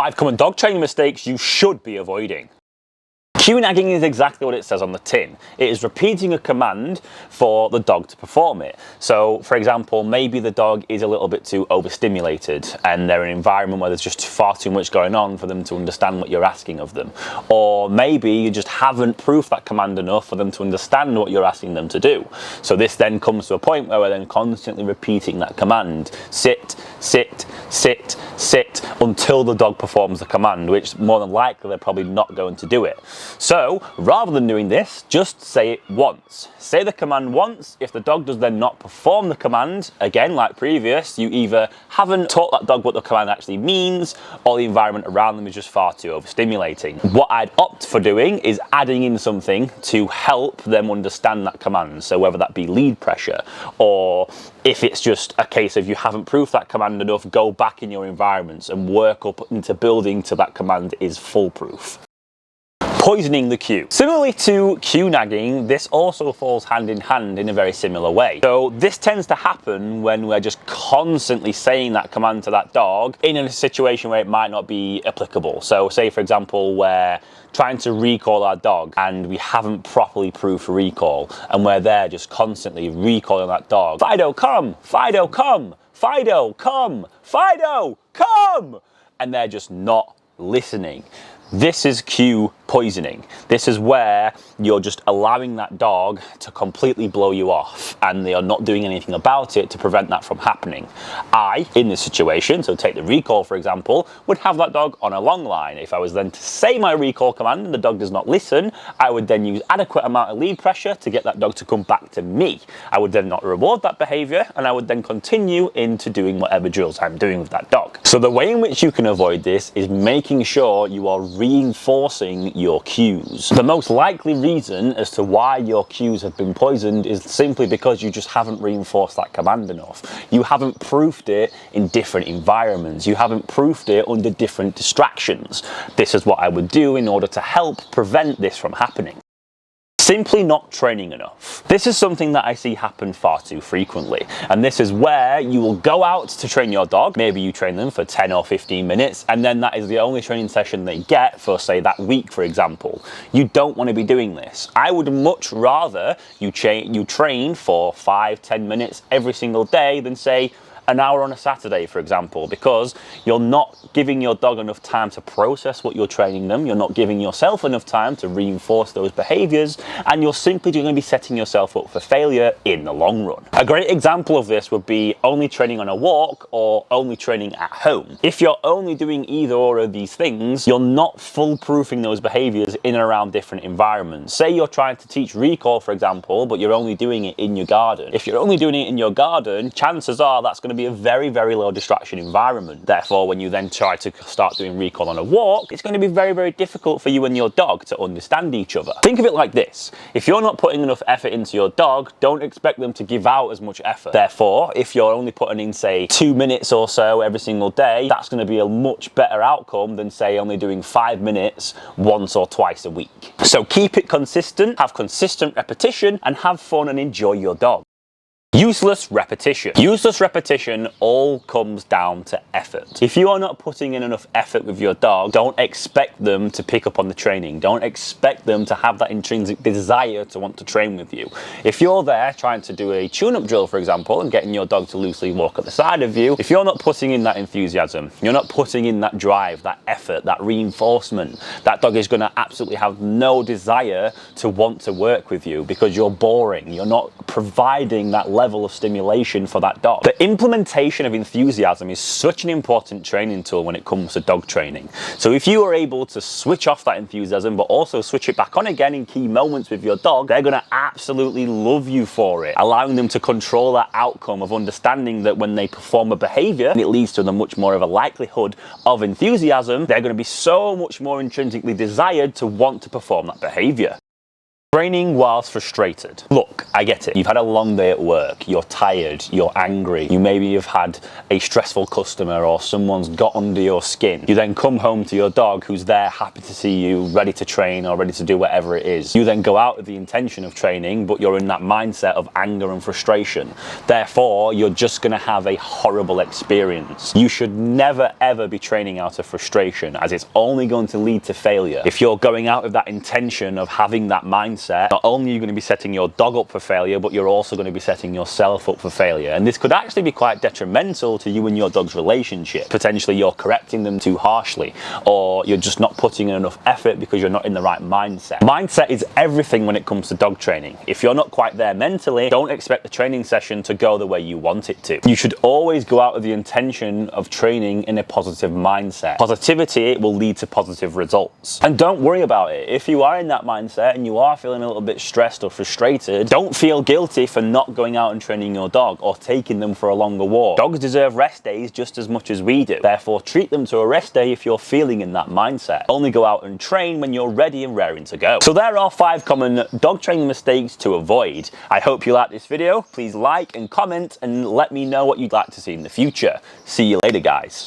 5 common dog training mistakes you should be avoiding. QNagging is exactly what it says on the tin. It is repeating a command for the dog to perform it. So, for example, maybe the dog is a little bit too overstimulated and they're in an environment where there's just far too much going on for them to understand what you're asking of them. Or maybe you just haven't proofed that command enough for them to understand what you're asking them to do. So this then comes to a point where we're then constantly repeating that command. Sit, sit, sit, sit, until the dog performs the command, which more than likely they're probably not going to do it. So, rather than doing this, just say it once. Say the command once. If the dog does then not perform the command, again, like previous, you either haven't taught that dog what the command actually means, or the environment around them is just far too overstimulating. What I'd opt for doing is adding in something to help them understand that command. So whether that be lead pressure, or if it's just a case of you haven't proofed that command enough, go back in your environments and work up into building till that command is foolproof. Poisoning the cue. Similarly to QNagging, this also falls hand in hand in a very similar way. So this tends to happen when we're just constantly saying that command to that dog in a situation where it might not be applicable. So say, for example, we're trying to recall our dog and we haven't properly proofed recall, and we're there just constantly recalling that dog. Fido, come! Fido, come! Fido, come! Fido, come! And they're just not listening. This is cue poisoning. This is where you're just allowing that dog to completely blow you off and they are not doing anything about it to prevent that from happening. I, in this situation, so take the recall for example, would have that dog on a long line. If I was then to say my recall command and the dog does not listen, I would then use adequate amount of lead pressure to get that dog to come back to me. I would then not reward that behavior and I would then continue into doing whatever drills I'm doing with that dog. So the way in which you can avoid this is making sure you are reinforcing your cues. The most likely reason as to why your cues have been poisoned is simply because you just haven't reinforced that command enough. You haven't proofed it in different environments. You haven't proofed it under different distractions. This is what I would do in order to help prevent this from happening. Simply not training enough. This is something that I see happen far too frequently, and this is where you will go out to train your dog. Maybe you train them for 10 or 15 minutes and then that is the only training session they get for, say, that week, for example. You don't want to be doing this. I would much rather you train for 5-10 minutes every single day than, say, an hour on a Saturday, for example, because you're not giving your dog enough time to process what you're training them, you're not giving yourself enough time to reinforce those behaviors, and you're simply going to be setting yourself up for failure in the long run. A great example of this would be only training on a walk or only training at home. If you're only doing either or of these things, you're not foolproofing those behaviors in and around different environments. Say you're trying to teach recall, for example, but you're only doing it in your garden. If you're only doing it in your garden, chances are that's going to be a very, very low distraction environment. Therefore, when you then try to start doing recall on a walk, it's going to be very, very difficult for you and your dog to understand each other. Think of it like this. If you're not putting enough effort into your dog, don't expect them to give out as much effort. Therefore, if you're only putting in, say, 2 minutes or so every single day, that's going to be a much better outcome than, say, only doing 5 minutes once or twice a week. So keep it consistent, have consistent repetition, and have fun and enjoy your dog. Useless repetition. Useless repetition all comes down to effort. If you are not putting in enough effort with your dog, don't expect them to pick up on the training. Don't expect them to have that intrinsic desire to want to train with you. If you're there trying to do a tune-up drill, for example, and getting your dog to loosely walk at the side of you, if you're not putting in that enthusiasm, you're not putting in that drive, that effort, that reinforcement, that dog is going to absolutely have no desire to want to work with you because you're boring. You're not providing that level of stimulation for that dog. The implementation of enthusiasm is such an important training tool when it comes to dog training. So if you are able to switch off that enthusiasm but also switch it back on again in key moments with your dog, they're going to absolutely love you for it, allowing them to control that outcome of understanding that when they perform a behavior and it leads to them much more of a likelihood of enthusiasm, they're going to be so much more intrinsically desired to want to perform that behavior. Training whilst frustrated. Look, I get it. You've had a long day at work, you're tired, you're angry, you maybe have had a stressful customer or someone's got under your skin. You then come home to your dog who's there happy to see you, ready to train or ready to do whatever it is. You then go out with the intention of training, but you're in that mindset of anger and frustration. Therefore, you're just gonna have a horrible experience. You should never ever be training out of frustration, as it's only going to lead to failure. If you're going out with that intention of having that mindset, not only are you going to be setting your dog up for failure, but you're also going to be setting yourself up for failure. And this could actually be quite detrimental to you and your dog's relationship. Potentially you're correcting them too harshly, or you're just not putting in enough effort because you're not in the right mindset. Mindset is everything when it comes to dog training. If you're not quite there mentally, don't expect the training session to go the way you want it to. You should always go out with the intention of training in a positive mindset. Positivity will lead to positive results. And don't worry about it. If you are in that mindset and you are feeling a little bit stressed or frustrated, don't feel guilty for not going out and training your dog or taking them for a longer walk. Dogs deserve rest days just as much as we do. Therefore, treat them to a rest day if you're feeling in that mindset. Only go out and train when you're ready and raring to go. So there are 5 common dog training mistakes to avoid. I hope you liked this video. Please like and comment and let me know what you'd like to see in the future. See you later, guys.